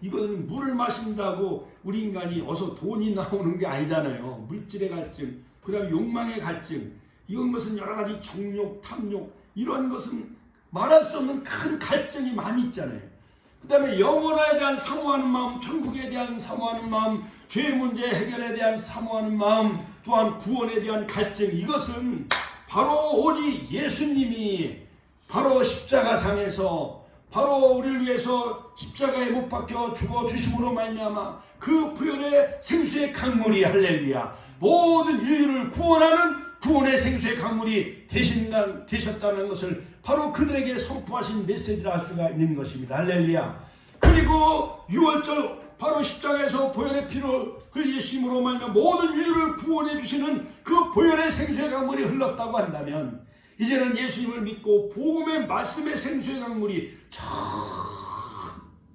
A: 이건 물을 마신다고 우리 인간이 어서 돈이 나오는 게 아니잖아요. 물질의 갈증, 그 다음에 욕망의 갈증, 이건 것은 여러 가지 정욕, 탐욕, 이런 것은 말할 수 없는 큰 갈증이 많이 있잖아요. 그 다음에 영원에 대한 사모하는 마음, 천국에 대한 사모하는 마음, 죄 문제 해결에 대한 사모하는 마음, 또한 구원에 대한 갈증, 이것은 바로 오직 예수님이 바로 십자가상에서 바로 우리를 위해서 십자가에 못 박혀 죽어 주심으로 말미암아 그 보혈의 생수의 강물이, 할렐루야, 모든 인류를 구원하는 구원의 생수의 강물이 되셨다는 것을 바로 그들에게 선포하신 메시지라 할 수가 있는 것입니다. 할렐루야. 그리고 6월절 바로 십자가에서 보혈의 피를 흘리심으로 말미암아 모든 인류를 구원해 주시는 그 보혈의 생수의 강물이 흘렀다고 한다면, 이제는 예수님을 믿고 복음의 말씀의 생수의 강물이 전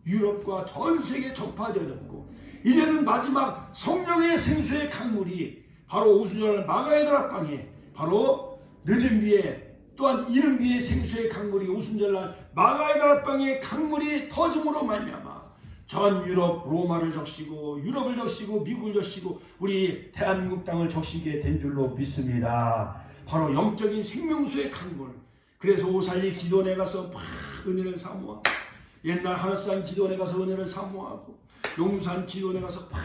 A: 유럽과 전 세계에 전파되어졌고, 이제는 마지막 성령의 생수의 강물이 바로 오순절 마가의 다락방에 바로 늦은 비에 또한 이른 비의 생수의 강물이 오순절날 마가의 다락방에 강물이 터짐으로 말미암아 전 유럽, 로마를 적시고 유럽을 적시고 미국을 적시고 우리 대한민국 땅을 적시게 된 줄로 믿습니다. 바로 영적인 생명수의 강물. 그래서 오살리 기도원에 가서 막 은혜를 사모하고, 옛날 하늘산 기도원에 가서 은혜를 사모하고, 용산 기도원에 가서 막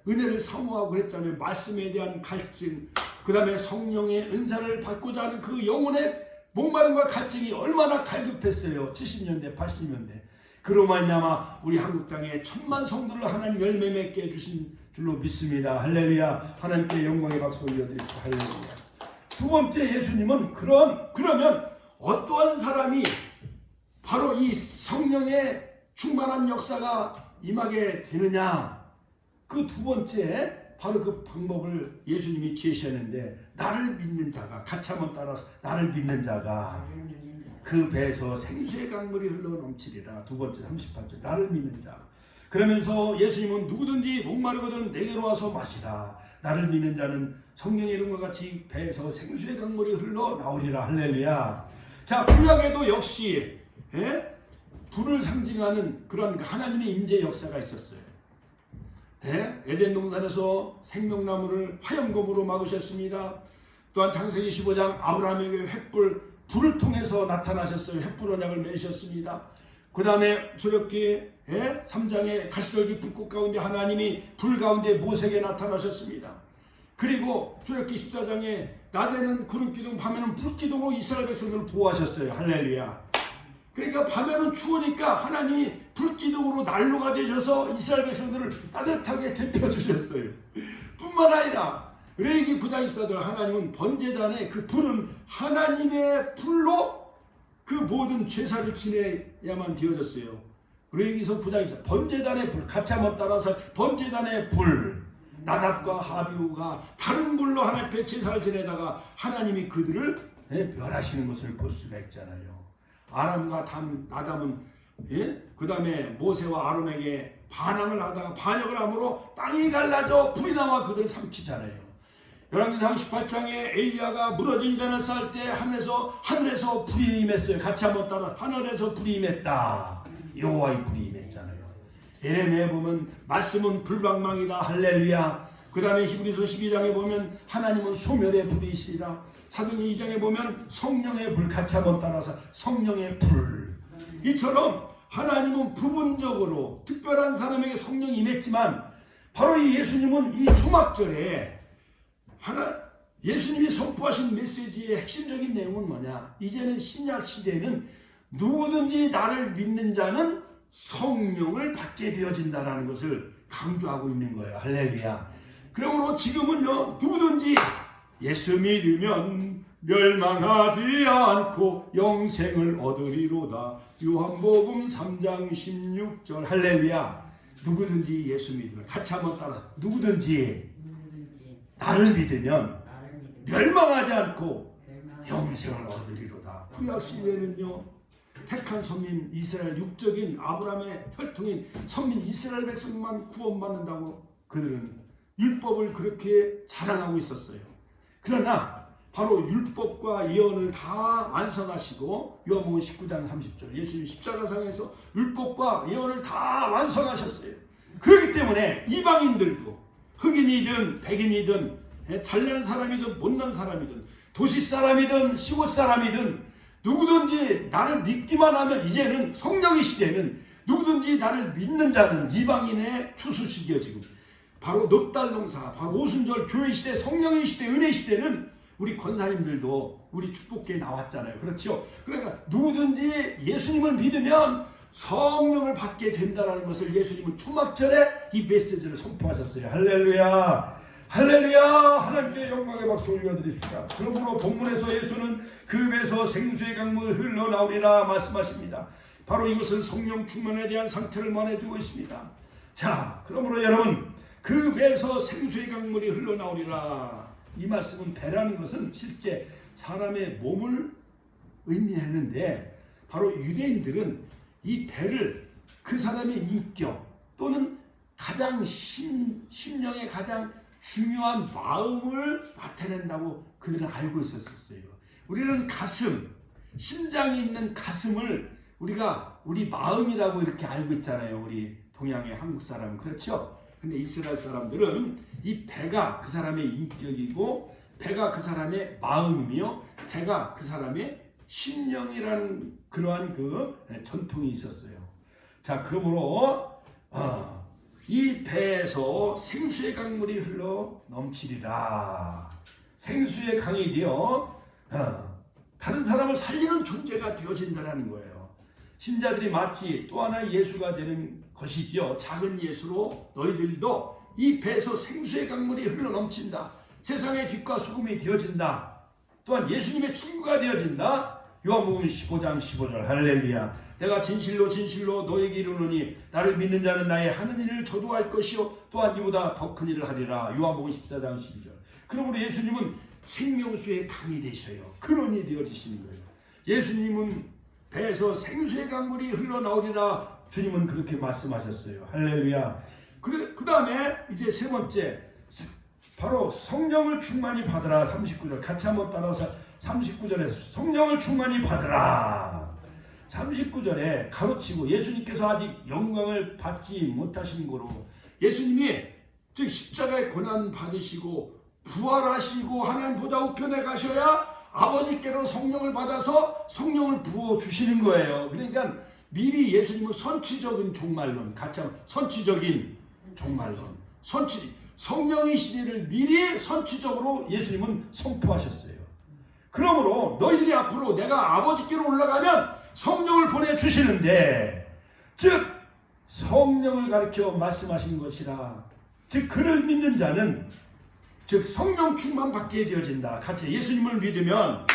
A: 은혜를 사모하고 그랬잖아요. 말씀에 대한 갈증, 그 다음에 성령의 은사를 받고자 하는 그 영혼의 목마름과 갈증이 얼마나 갈급했어요. 70년대 80년대. 그로 말미암아 우리 한국 땅에 1000만 성도를 하나님 열매 맺게 해주신 줄로 믿습니다. 할렐루야. 하나님께 영광의 박수 올려드립니다. 할렐루야. 두 번째, 예수님은 그러면 어떠한 사람이 바로 이 성령의 충만한 역사가 임하게 되느냐, 그 두 번째 바로 그 방법을 예수님이 제시하는데, 나를 믿는 자가, 가차만 따라서 나를 믿는 자가 그 배에서 생수의 강물이 흘러넘치리라. 두 번째 38절, 나를 믿는 자. 그러면서 예수님은 누구든지 목마르거든 내게로 와서 마시라. 나를 믿는 자는 성령의 이름과 같이 배에서 생수의 강물이 흘러나오리라. 할렐루야. 자, 구약에도 역시 불을 상징하는 그런 하나님의 임재 역사가 있었어요. 에덴 동산에서 생명나무를 화염검으로 막으셨습니다. 또한 창세기 15장 아브라함에게 불을 통해서 나타나셨어요. 횃불 언약을 맺으셨습니다. 그 다음에 출애굽기 3장의 가시떨기 불꽃 가운데 하나님이 불 가운데 모세에게 나타나셨습니다. 그리고 출애굽기 14장에 낮에는 구름기둥, 밤에는 불기둥으로 이스라엘 백성들을 보호하셨어요. 할렐루야. 그러니까 밤에는 추우니까 하나님이 불기둥으로 난로가 되셔서 이스라엘 백성들을 따뜻하게 데펴주셨어요. 뿐만 아니라 레위기 9장 24절, 하나님은 번제단에 그 불은 하나님의 불로 그 모든 제사를 지내야만 되어졌어요. 레위기서 9장 24절, 번제단의 불, 가차못 따라서 번제단의 불, 나답과 하비우가 다른 불로 하나님 앞에 제사를 지내다가 하나님이 그들을 멸하시는 것을 볼 수가 있잖아요. 아람과 나답은 그 다음에 모세와 아론에게 반항을 하다가 반역을 함으로 땅이 갈라져 불이 나와 그들을 삼키잖아요. 열왕기상 18장에 엘리야가 무너진 이단을 쌓을 때 하늘에서 불이 임했어요. 같이 한번 따라, 하늘에서 불이 임했다. 여호와의 불이 임했잖아요. 예레미야에 보면 말씀은 불방망이다. 할렐루야. 그 다음에 히브리서 12장에 보면 하나님은 소멸의 불이시라. 사도행전 2장에 보면 성령의 불, 같이 한번 따라서 성령의 불. 이처럼 하나님은 부분적으로 특별한 사람에게 성령이 임했지만, 바로 이 예수님은 이 초막절에 예수님이 선포하신 메시지의 핵심적인 내용은 뭐냐? 이제는 신약 시대에는 누구든지 나를 믿는 자는 성령을 받게 되어진다는 것을 강조하고 있는 거예요. 할렐루야. 그러므로 지금은요, 누구든지 예수 믿으면 멸망하지 않고 영생을 얻으리로다. 요한복음 3장 16절. 할렐루야. 누구든지 예수 믿으면, 같이 한번 따라, 누구든지 나를 믿으면 멸망하지 않고 영생을 얻으리로다. 구약 시대에는요, 택한 선민 이스라엘, 육적인 아브라함의 혈통인 선민 이스라엘 백성만 구원받는다고 그들은 율법을 그렇게 자랑하고 있었어요. 그러나 바로 율법과 예언을 다 완성하시고, 요한복음 19장 30절, 예수님 십자가상에서 율법과 예언을 다 완성하셨어요. 그렇기 때문에 이방인들도 흑인이든 백인이든 잘난 사람이든 못난 사람이든 도시 사람이든 시골 사람이든 누구든지 나를 믿기만 하면, 이제는 성령의 시대는 누구든지 나를 믿는 자는 이방인의 추수시기요. 지금 바로 넉 달 농사, 바로 오순절 교회 시대, 성령의 시대, 은혜 시대는 우리 권사님들도 우리 축복계에 나왔잖아요. 그렇죠? 그러니까 누구든지 예수님을 믿으면 성령을 받게 된다는 것을 예수님은 초막절에 이 메시지를 선포하셨어요. 할렐루야, 할렐루야. 하나님께 영광의 박수 올려드립시다. 그러므로 본문에서 예수는 그 배에서 생수의 강물이 흘러나오리라 말씀하십니다. 바로 이것은 성령 충만에 대한 상태를 말해주고 있습니다. 자, 그러므로 여러분, 그 배에서 생수의 강물이 흘러나오리라, 이 말씀은 배라는 것은 실제 사람의 몸을 의미했는데, 바로 유대인들은 이 배를 그 사람의 인격 또는 가장 심령의 가장 중요한 마음을 나타낸다고 그들은 알고 있었어요. 우리는 가슴, 심장이 있는 가슴을 우리가 우리 마음이라고 이렇게 알고 있잖아요. 우리 동양의 한국 사람은. 그렇죠? 근데 이스라엘 사람들은 이 배가 그 사람의 인격이고, 배가 그 사람의 마음이며, 배가 그 사람의 심령이라는 그러한 그 전통이 있었어요. 자, 그러므로 이 배에서 생수의 강물이 흘러 넘치리라. 생수의 강이 되어 다른 사람을 살리는 존재가 되어진다는 거예요. 신자들이 마치 또 하나의 예수가 되는 것이지요. 작은 예수로 너희들도 이 배에서 생수의 강물이 흘러 넘친다. 세상의 빛과 소금이 되어진다. 또한 예수님의 친구가 되어진다. 요한복음 15장 15절. 할렐루야. 내가 진실로 진실로 너에게 이르노니 나를 믿는 자는 나의 하는 일을 저도 할 것이요 또한 이보다 더 큰 일을 하리라. 요한복음 14장 12절. 그러므로 예수님은 생명수의 강이 되셔요. 근원이 되어지시는 거예요. 예수님은 배에서 생수의 강물이 흘러나오리라, 주님은 그렇게 말씀하셨어요. 할렐루야. 그 다음에 이제 세 번째, 바로 성령을 충만히 받으라. 39절 같이 한번 따라서 39절에서 성령을 충만히 받으라. 39절에 가로치고 예수님께서 아직 영광을 받지 못하신 거로, 예수님이 즉 십자가의 고난 받으시고 부활하시고 하나님 보좌 우편에 가셔야 아버지께로 성령을 받아서 성령을 부어주시는 거예요. 그러니까 미리 예수님은 선취적인 종말론, 같이 한번 선취적인 종말론, 성령의 시대를 미리 선취적으로 예수님은 선포하셨어요. 그러므로 너희들이 앞으로 내가 아버지께로 올라가면 성령을 보내주시는데, 즉 성령을 가르쳐 말씀하신 것이라, 즉 그를 믿는 자는 즉 성령 충만 받게 되어진다. 같이 예수님을 믿으면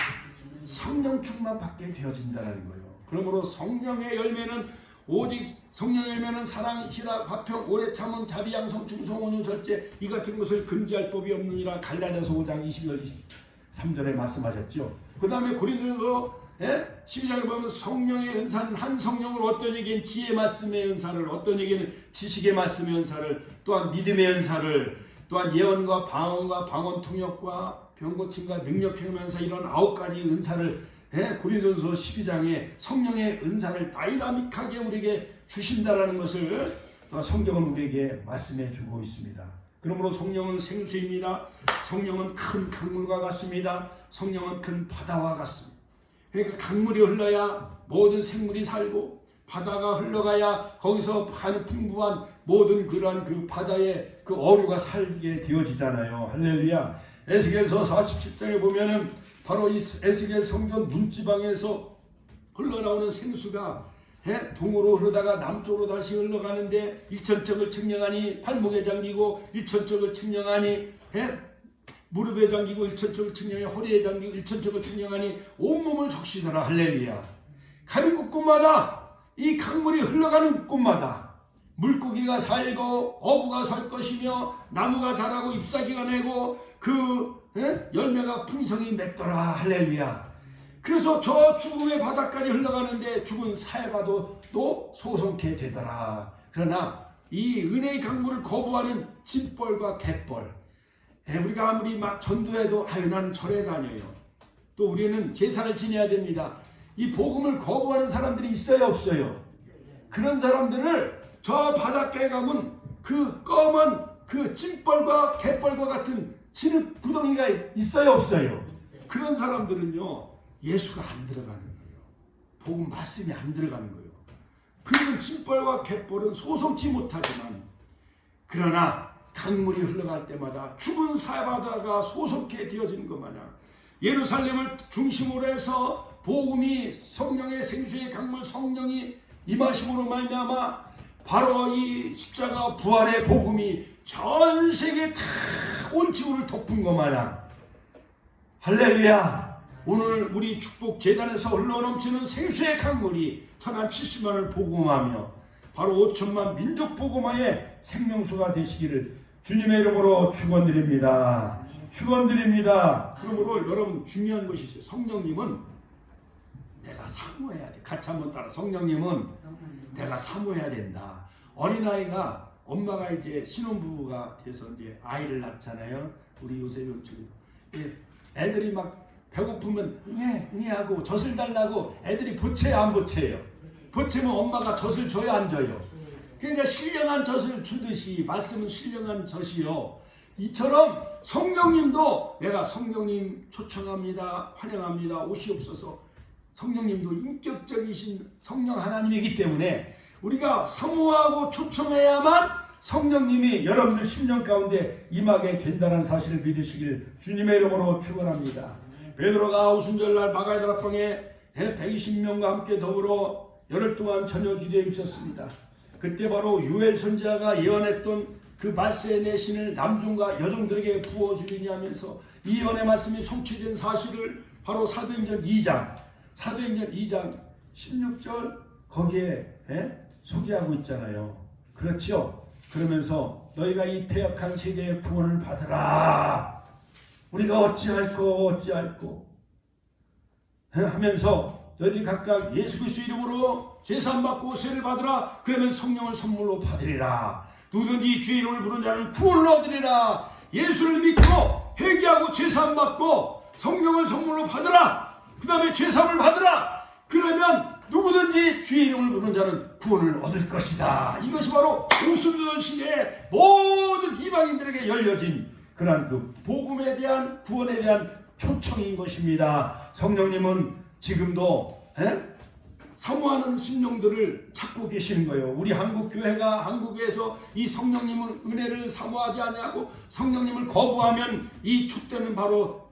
A: 성령 충만 받게 되어진다는 거예요. 그러므로 성령의 열매는 오직 성령의 열매는 사랑, 희락, 화평, 오래 참음, 자비, 양성, 충성, 온유, 절제, 이 같은 것을 금지할 법이 없느니라. 갈라디아서 5장 22절 23절에 말씀하셨죠. 그 다음에 고린도서 12장에 보면 성령의 은사는 한 성령을, 어떤 얘기는 지혜 말씀의 은사를, 어떤 얘기는 지식의 말씀의 은사를, 또한 믿음의 은사를, 또한 예언과 방언과 방언 통역과 병고침과 능력 행함 은사, 이런 9가지 은사를 고린도서 12장에 성령의 은사를 다이나믹하게 우리에게 주신다라는 것을 성경은 우리에게 말씀해 주고 있습니다. 그러므로 성령은 생수입니다. 성령은 큰 강물과 같습니다. 성령은 큰 바다와 같습니다. 그러니까 강물이 흘러야 모든 생물이 살고, 바다가 흘러가야 거기서 풍부한 모든 그러한 그 바다의 그 어류가 살게 되어지잖아요. 할렐루야. 에스겔서 47장에 보면은 바로 이 에스겔 성전 문지방에서 흘러나오는 생수가 동으로 흐르다가 남쪽으로 다시 흘러가는데, 일천척을 측량하니 발목에 잠기고, 일천척을 측량하니 무릎에 잠기고, 일천척을 측량하니 허리에 잠기고, 일천척을 측량하니 온몸을 적시더라. 할렐루야. 가는 곳마다 이 강물이 흘러가는 곳마다 물고기가 살고 어부가 살 것이며, 나무가 자라고 잎사귀가 내고 그 열매가 풍성히 맺더라. 할렐루야. 그래서 저 죽음의 바다까지 흘러가는데 죽은 사해바도 또 소송케 되더라. 그러나 이 은혜의 강물을 거부하는 짐벌과 갯벌, 우리가 아무리 막 전도해도 나는 절에 다녀요, 또 우리는 제사를 지내야 됩니다, 이 복음을 거부하는 사람들이 있어요, 없어요? 그런 사람들을 저 바닷가에 가면 그 검은 그 찜벌과 갯벌과 같은 진흙 구덩이가 있어요, 없어요? 그런 사람들은요 예수가 안 들어가는 거예요. 복음 말씀이 안 들어가는 거예요. 그런 짐벌과 갯벌은 소송치 못하지만 그러나 강물이 흘러갈 때마다 죽은 사바다가 소속해 되어지는 것 마냥 예루살렘을 중심으로 해서 복음이 성령의 생수의 강물 성령이 임하심으로 말미암아 바로 이 십자가 부활의 복음이 전 세계 다 온 지구를 덮은 것 마냥 할렐루야. 오늘 우리 축복 재단에서 흘러넘치는 생수의 강물이 천한 70만을 복음하며 바로 5천만 민족 복음화의 생명수가 되시기를 주님의 이름으로 축원드립니다. 축원드립니다. 그러므로 여러분 중요한 것이 있어요. 성령님은 내가 사모해야 돼. 같이 한번 따라. 성령님은 내가 사모해야 된다. 어린아이가 엄마가 이제 신혼부부가 돼서 이제 아이를 낳잖아요. 우리 요셉이 애들이 막 배고프면 응애 하고 젖을 달라고 애들이 보채요 안 보채요? 보채면 엄마가 젖을 줘요 안 줘요? 그러니까 신령한 젖을 주듯이 말씀은 신령한 젖이요. 이처럼 성령님도 내가 성령님 초청합니다. 환영합니다. 오시옵소서. 성령님도 인격적이신 성령 하나님이기 때문에 우리가 사모하고 초청해야만 성령님이 여러분들 심령 가운데 임하게 된다는 사실을 믿으시길 주님의 이름으로 축원합니다. 베드로가 오순절날 마가다락방에 120명과 함께 더불어 열흘 동안 저녁 기도에 있었습니다. 그때 바로 요엘 선지자가 예언했던 그 말세의 내신을 남종과 여종들에게 부어주리니 하면서 이 예언의 말씀이 성취된 사실을 바로 사도행전 2장 16절 거기에 소개하고 있잖아요. 그렇죠? 그러면서 너희가 이 패역한 세대의 구원을 받으라. 우리가 어찌할꼬 하면서 너희들이 각각 예수 그리스도 이름으로 제사함 받고 세를 받으라. 그러면 성령을 선물로 받으리라. 누구든지 주의 이름을 부르는 자는 구원을 얻으리라. 예수를 믿고 회개하고 제사함 받고 성령을 선물로 받으라. 그 다음에 제사함을 받으라. 그러면 누구든지 주의 이름을 부르는 자는 구원을 얻을 것이다. 이것이 바로 오순절 시대의 모든 이방인들에게 열려진 그러한 그 복음에 대한 구원에 대한 초청인 것입니다. 성령님은 지금도 사모하는 심령들을 찾고 계시는 거예요. 우리 한국 교회가 한국에서 이 성령님을 은혜를 사모하지 아니하고 성령님을 거부하면 이 촛대는 바로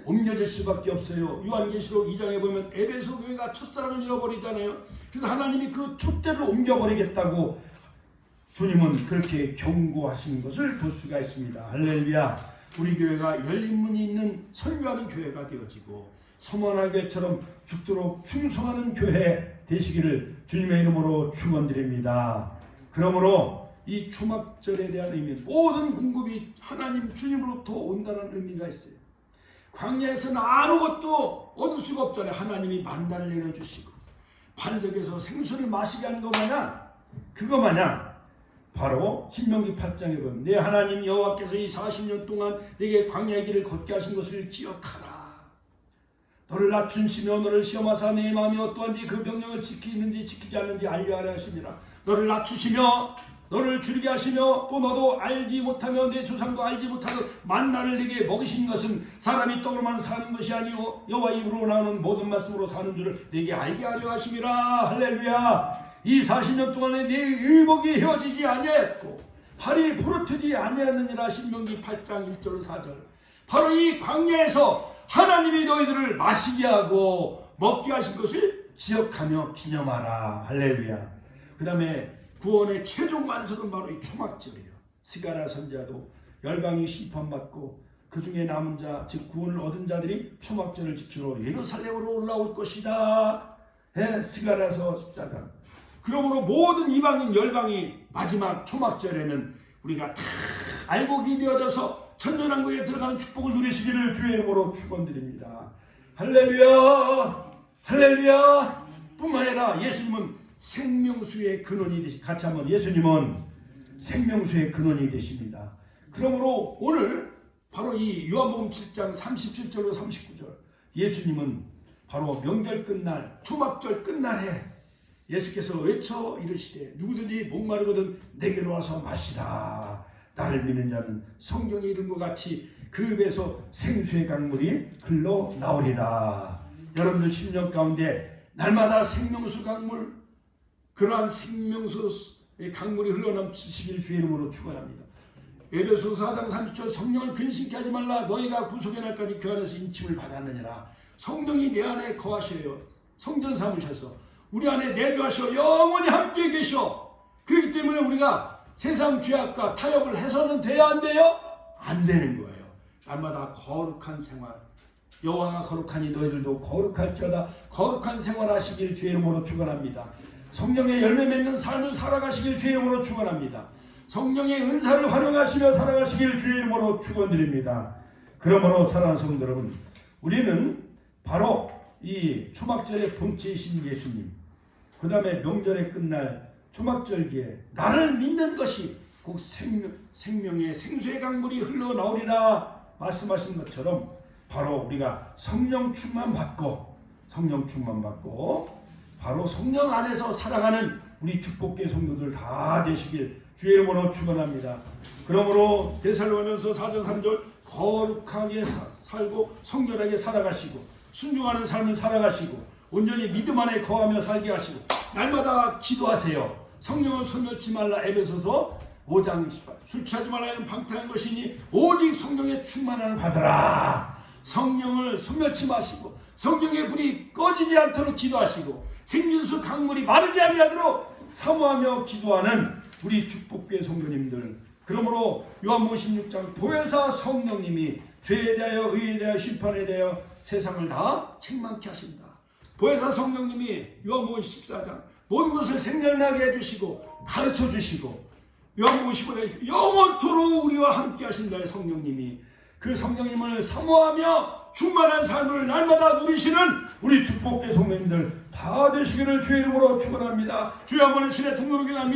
A: 옮겨질 수밖에 없어요. 요한계시록 2장에 보면 에베소 교회가 첫사랑을 잃어버리잖아요. 그래서 하나님이 그 촛대를 옮겨버리겠다고 주님은 그렇게 경고하시는 것을 볼 수가 있습니다. 할렐루야. 우리 교회가 열린 문이 있는 선교하는 교회가 되어지고 서머나교회처럼 죽도록 충성하는 교회 되시기를 주님의 이름으로 축원드립니다. 그러므로 이 초막절에 대한 의미, 모든 공급이 하나님 주님으로부터 온다는 의미가 있어요. 광야에서는 아무것도 얻을 수가 없잖아요. 하나님이 만나를 내려주시고 반석에서 생수를 마시게 하는 것 마냥 그거 마냥 바로 신명기 8장에 보면 내 하나님 여호와께서 이 40년 동안 내게 광야의 길을 걷게 하신 것을 기억하라. 너를 낮추시며 너를 시험하사 내 마음이 어떠한지 그 명령을 지키는지 지키지 않는지 알려하라 하시니라. 너를 낮추시며 너를 줄이게 하시며 또 너도 알지 못하며 내 조상도 알지 못하는 만나를 내게 먹이신 것은 사람이 떡으로만 사는 것이 아니오 여호와 입으로 나오는 모든 말씀으로 사는 줄을 내게 알게 하려 하심이라. 할렐루야. 이 40년 동안에 내 의복이 헤어지지 아니했고 팔이 부르트지 아니했느니라. 신명기 8장 1절 4절. 바로 이 광야에서 하나님이 너희들을 마시게 하고 먹게 하신 것을 기억하며 기념하라. 할렐루야. 그 다음에 구원의 최종 완성은 바로 이 초막절이에요. 스가랴 선지자도 열방이 심판받고 그 중에 남은 자, 즉 구원을 얻은 자들이 초막절을 지키러 예루살렘으로 올라올 것이다. 스가랴서 14장. 그러므로 모든 이방인 열방이 마지막 초막절에는 우리가 다 알곡이 되어져서 천년왕국에 들어가는 축복을 누리시기를 주의 이름으로 축원드립니다. 할렐루야. 할렐루야. 뿐만 아니라 예수님은 생명수의 근원이 되시. 같이 한번 예수님은 생명수의 근원이 되십니다. 그러므로 오늘 바로 이 요한복음 7장 37절로 39절 예수님은 바로 명절 끝날 초막절 끝날에 예수께서 외쳐 이르시되 누구든지 목마르거든 내게로 와서 마시라. 나를 믿는 자는 성경에 이른 것 같이 그 입에서 생수의 강물이 흘러나오리라. 여러분들 심령 가운데 날마다 생명수 강물, 그러한 생명수의 강물이 흘러넘치시길 주의 이름으로 축원합니다. 에베소서 4장 30절 성령을 근심케 하지 말라. 너희가 구속의 날까지 그 안에서 인침을 받았느니라. 성령이 내 안에 거하셔요. 성전 삼으셔서 우리 안에 내주하셔 영원히 함께 계셔. 그렇기 때문에 우리가 세상 죄악과 타협을 해서는 돼야 안 돼요? 안 되는 거예요. 날마다 거룩한 생활, 여호와가 거룩하니 너희들도 거룩할지어다. 거룩한 생활하시길 주의 이름으로 축원합니다. 성령의 열매 맺는 삶을 살아가시길 주의 이름으로 축원합니다. 성령의 은사를 활용하시며 살아가시길 주의 이름으로 축원드립니다. 그러므로 사랑하는 성도 여러분, 우리는 바로 이 초막절의 본체이신 예수님, 그 다음에 명절의 끝날 초막절기에 나를 믿는 것이 곧 생명의 생수의 강물이 흘러나오리라 말씀하신 것처럼 바로 우리가 성령 충만 받고 바로 성령 안에서 살아가는 우리 축복계 성도들 다 되시길 주의 이름으로 축원합니다. 그러므로 데살로니가서 4장 3절 거룩하게 살고 성결하게 살아가시고 순종하는 삶을 살아가시고 온전히 믿음 안에 거하며 살게 하시고 날마다 기도하세요. 성령을 소멸치 말라. 에베소서 5장 18. 술 취하지 말라는 방탕한 것이니 오직 성령의 충만함을 받으라. 성령을 소멸치 마시고 성령의 불이 꺼지지 않도록 기도하시고 생명수 강물이 마르지 아니하도록 사모하며 기도하는 우리 축복교회 성도님들, 그러므로 요한복음 16장 보혜사 성령님이 죄에 대하여 의에 대하여 심판에 대하여 세상을 다 책망케 하신다. 보혜사 성령님이 요한복음 14장 모든 것을 생각나게 해주시고 가르쳐 주시고 요한복음 15장 영원토록 우리와 함께 하신다. 성령님이 그 성령님을 사모하며 충만한 삶을 날마다 누리시는 우리 축복교회 성도님들 다 되시기를 주의 이름으로 축원합니다. 주여 한번 신의 통로로 기도합니다.